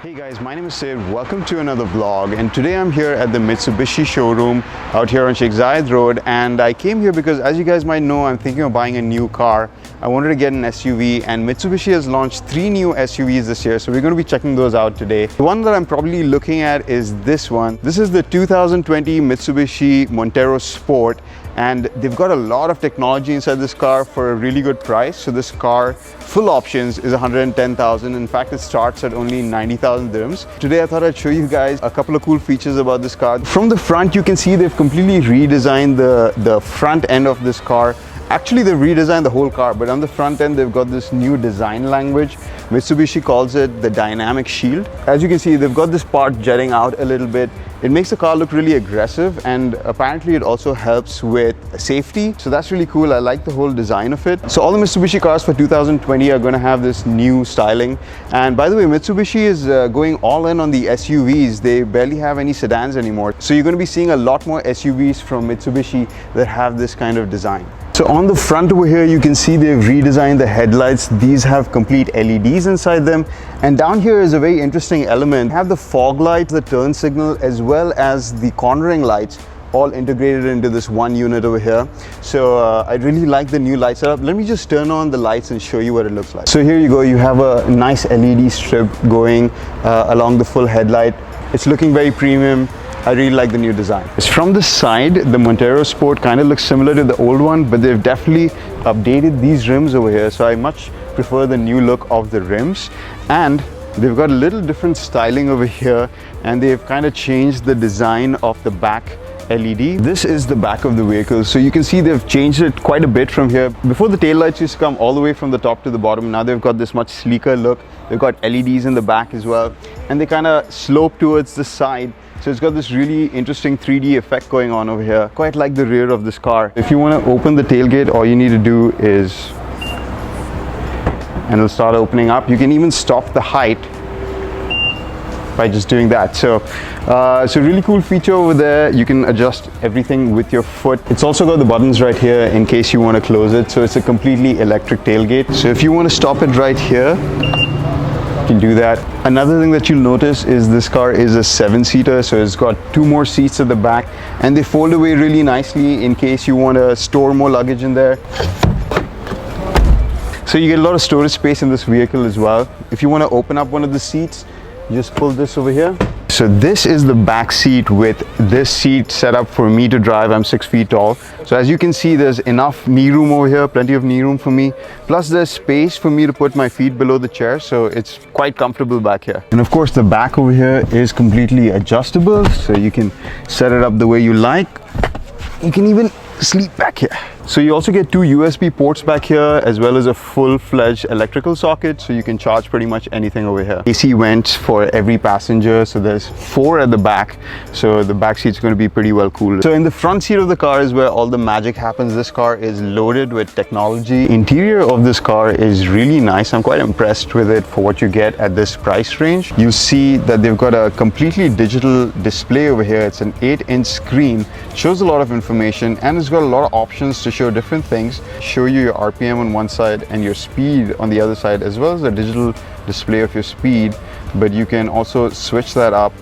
Hey guys, my name is Sid. Welcome to another vlog, and today I'm here at the Mitsubishi showroom out here on Sheikh Zayed Road, and I came here because, as you guys might know, I'm thinking of buying a new car. I wanted to get an SUV, and Mitsubishi has launched 3 new SUVs this year, so we're going to be checking those out today. The one that I'm probably looking at is this one. This is the 2020 Mitsubishi Montero Sport, and they've got a lot of technology inside this car for a really good price. So this car, full options, is 110,000. In fact, it starts at only 90,000 dirhams. Today I thought I'd show you guys a couple of cool features about this car. From the front, you can see they've completely redesigned the front end of this car. Actually, they've redesigned the whole car, but on the front end, they've got this new design language. Mitsubishi calls it the dynamic shield. As you can see, they've got this part jutting out a little bit. It makes the car look really aggressive, and apparently it also helps with safety. So that's really cool. I like the whole design of it. So all the Mitsubishi cars for 2020 are going to have this new styling. And by the way, Mitsubishi is going all in on the SUVs. They barely have any sedans anymore. So you're going to be seeing a lot more SUVs from Mitsubishi that have this kind of design. So on the front over here, you can see they've redesigned the headlights. These have complete LEDs inside them. And down here is a very interesting element. You have the fog light, the turn signal, as well as the cornering lights, all integrated into this one unit over here. So I really like the new light setup. Let me just turn on the lights and show you what it looks like. So here you go. You have a nice LED strip going along the full headlight. It's looking very premium. I really like the new design. From the side, the Montero Sport kind of looks similar to the old one, but they've definitely updated these rims over here. So I much prefer the new look of the rims. And they've got a little different styling over here, and they've kind of changed the design of the back LED. This is the back of the vehicle. So you can see they've changed it quite a bit from here. Before, the taillights used to come all the way from the top to the bottom. Now they've got this much sleeker look. They've got LEDs in the back as well, and they kind of slope towards the side. So it's got this really interesting 3D effect going on over here. Quite like the rear of this car. If you want to open the tailgate, all you need to do is, and it'll start opening up. You can even stop the height by just doing that. So really cool feature over there. You can adjust everything with your foot. It's also got the buttons right here in case you want to close it. So it's a completely electric tailgate. So if you want to stop it right here, you can do that. Another thing that you'll notice is this car is a 7-seater, so it's got 2 more seats at the back, and they fold away really nicely in case you want to store more luggage in there. So you get a lot of storage space in this vehicle as well. If you want to open up one of the seats, you just pull this over here. So this is the back seat with this seat set up for me to drive. I'm 6 feet tall. So as you can see, there's enough knee room over here, plenty of knee room for me. Plus there's space for me to put my feet below the chair. So it's quite comfortable back here. And of course the back over here is completely adjustable. So you can set it up the way you like. You can even sleep back here. So you also get 2 USB ports back here, as well as a full-fledged electrical socket, so you can charge pretty much anything over here. AC vents for every passenger, so there's 4 at the back, so the back seat's going to be pretty well cooled. So in the front seat of the car is where all the magic happens. This car is loaded with technology. Interior of this car is really nice. I'm quite impressed with it for what you get at this price range. You see that they've got a completely digital display over here. It's an 8-inch screen, shows a lot of information, and it's got a lot of options to show different things, show you your RPM on one side and your speed on the other side, as well as a digital display of your speed. But you can also switch that up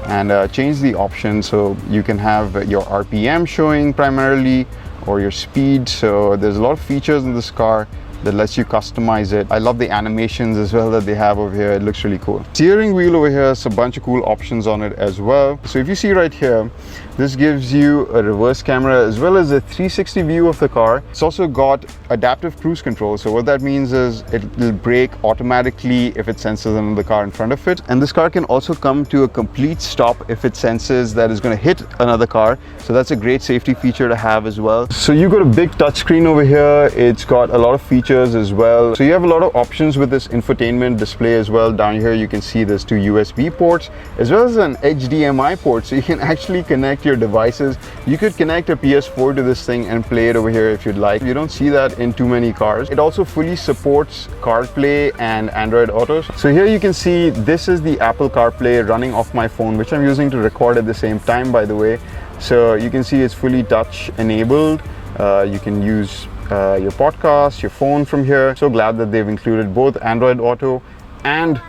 and change the option, so you can have your RPM showing primarily, or your speed. So there's a lot of features in this car that lets you customize it. I love the animations as well that they have over here. It looks really cool. Steering wheel over here has a bunch of cool options on it as well. So if you see right here, this gives you a reverse camera as well as a 360 view of the car. It's also got adaptive cruise control. So what that means is it will brake automatically if it senses another car in front of it. And this car can also come to a complete stop if it senses that it's going to hit another car. So that's a great safety feature to have as well. So you've got a big touchscreen over here. It's got a lot of features as well. So you have a lot of options with this infotainment display as well. Down here you can see there's 2 USB ports as well as an HDMI port, so you can actually connect your devices. You could connect a PS4 to this thing and play it over here if you'd like. You don't see that in too many cars. It also fully supports CarPlay and Android Auto. So here you can see this is the Apple CarPlay running off my phone, which I'm using to record at the same time, by the way. So you can see it's fully touch enabled. You can use your podcast, your phone from here. So glad that they've included both Android Auto and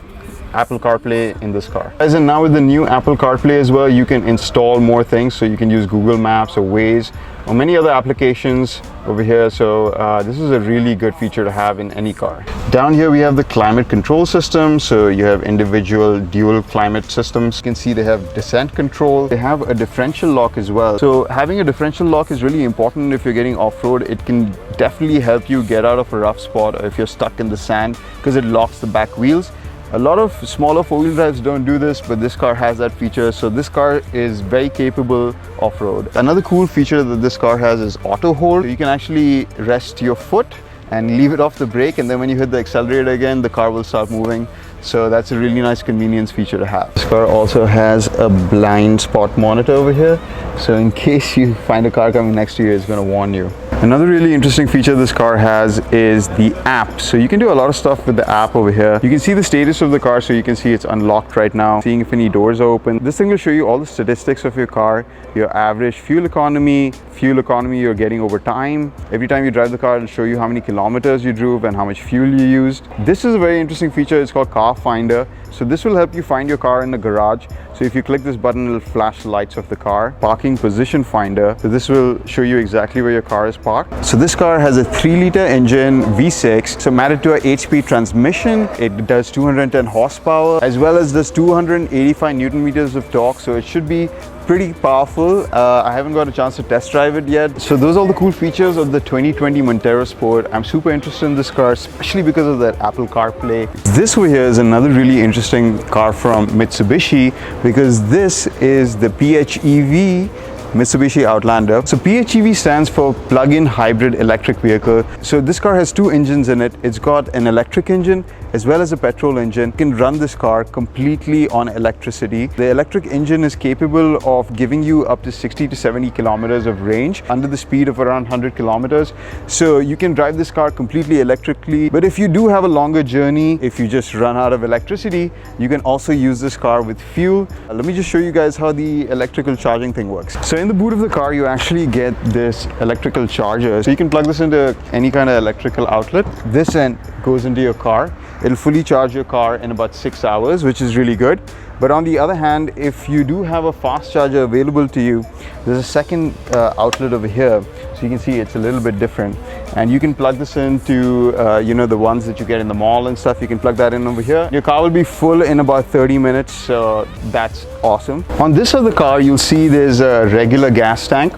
Apple CarPlay in this car. As in now with the new Apple CarPlay as well, you can install more things. So you can use Google Maps or Waze or many other applications over here. So this is a really good feature to have in any car. Down here we have the climate control system. So you have individual dual climate systems. You can see they have descent control. They have a differential lock as well. So having a differential lock is really important if you're getting off-road. It can definitely help you get out of a rough spot or if you're stuck in the sand because it locks the back wheels. A lot of smaller four-wheel drives don't do this, but this car has that feature. So this car is very capable off-road. Another cool feature that this car has is auto hold. You can actually rest your foot and leave it off the brake, and then when you hit the accelerator again, the car will start moving. So that's a really nice convenience feature to have. This car also has a blind spot monitor over here. So in case you find a car coming next to you, it's going to warn you. Another really interesting feature this car has is the app. So you can do a lot of stuff with the app over here. You can see the status of the car, so you can see it's unlocked right now, seeing if any doors are open. This thing will show you all the statistics of your car, your average fuel economy you're getting over time. Every time you drive the car, it'll show you how many kilometers you drove and how much fuel you used. This is a very interesting feature. It's called Car Finder. So this will help you find your car in the garage. So if you click this button, it'll flash the lights of the car. Parking position finder. So this will show you exactly where your car is parked. So this car has a 3-liter engine V6. So married to a 8-speed transmission. It does 210 horsepower as well as does 285 Newton meters of torque. So it should be pretty powerful. I haven't got a chance to test drive it yet. So those are all the cool features of the 2020 Montero Sport. I'm super interested in this car, especially because of that Apple CarPlay. This over here is another really interesting car from Mitsubishi because this is the PHEV Mitsubishi Outlander. So PHEV stands for plug-in hybrid electric vehicle. So this car has two engines in it. It's got an electric engine as well as a petrol engine. You can run this car completely on electricity. The electric engine is capable of giving you up to 60 to 70 kilometers of range under the speed of around 100 kilometers. So you can drive this car completely electrically. But if you do have a longer journey, if you just run out of electricity, you can also use this car with fuel. Let me just show you guys how the electrical charging thing works. So in the boot of the car, you actually get this electrical charger. So you can plug this into any kind of electrical outlet. This end goes into your car. It'll fully charge your car in about 6 hours, which is really good. But on the other hand, if you do have a fast charger available to you, there's a second outlet over here. So you can see it's a little bit different. And you can plug this into, the ones that you get in the mall and stuff. You can plug that in over here. Your car will be full in about 30 minutes. So that's awesome. On this of the car, you'll see there's a regular gas tank.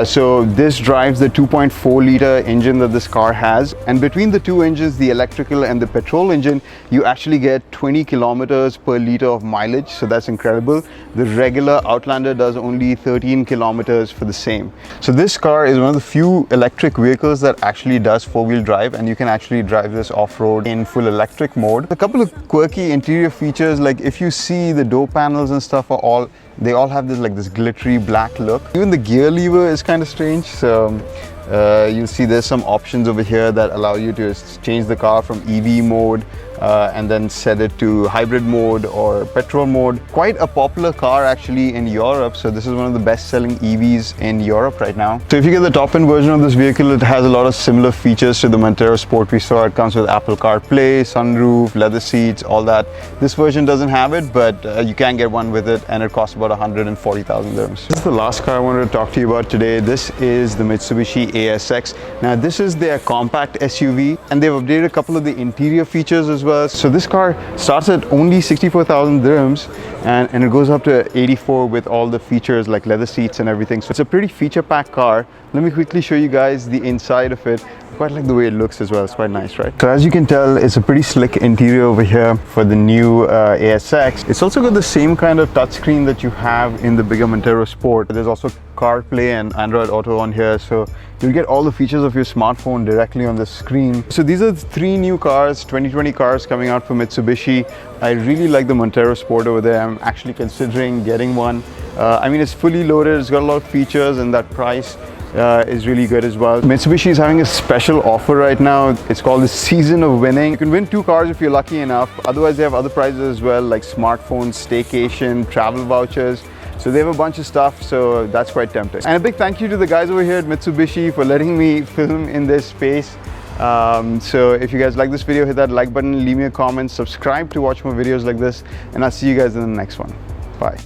So this drives the 2.4 liter engine that this car has. And between the two engines, the electrical and the petrol engine, you actually get 20 kilometers per liter of mileage. So that's incredible. The regular Outlander does only 13 kilometers for the same. So this car is one of the few electric vehicles that actually does four-wheel drive, and you can actually drive this off-road in full electric mode. A couple of quirky interior features, like if you see the door panels and stuff they all have this glittery black look. Even the gear lever is kind of strange. So you'll see there's some options over here that allow you to change the car from EV mode and then set it to hybrid mode or petrol mode. Quite a popular car actually in Europe. So this is one of the best-selling EVs in Europe right now. So if you get the top-end version of this vehicle, it has a lot of similar features to the Montero Sport we saw. It comes with Apple CarPlay, sunroof, leather seats, all that. This version doesn't have it, but you can get one with it, and it costs about 140,000 dirhams. This is the last car I wanted to talk to you about today. This is the Mitsubishi ASX. Now this is their compact SUV, and they've updated a couple of the interior features as well. So this car starts at only 64,000 dirhams and it goes up to 84 with all the features like leather seats and everything. So it's a pretty feature-packed car. Let me quickly show you guys the inside of it. I quite like the way it looks as well. It's quite nice, right? So as you can tell, it's a pretty slick interior over here for the new ASX. It's also got the same kind of touchscreen that you have in the bigger Montero Sport. There's also CarPlay and Android Auto on here, so you'll get all the features of your smartphone directly on the screen. So these are the three new cars, 2020 cars coming out from Mitsubishi. I really like the Montero Sport over there. I'm actually considering getting one. I mean, it's fully loaded, it's got a lot of features, and that price is really good as well. Mitsubishi is having a special offer right now. It's called the Season of Winning. You can win 2 cars if you're lucky enough. Otherwise, they have other prizes as well, like smartphones, staycation, travel vouchers. So they have a bunch of stuff, so that's quite tempting. And a big thank you to the guys over here at Mitsubishi for letting me film in this space. So if you guys like this video, hit that like button, leave me a comment, subscribe to watch more videos like this, and I'll see you guys in the next one. Bye.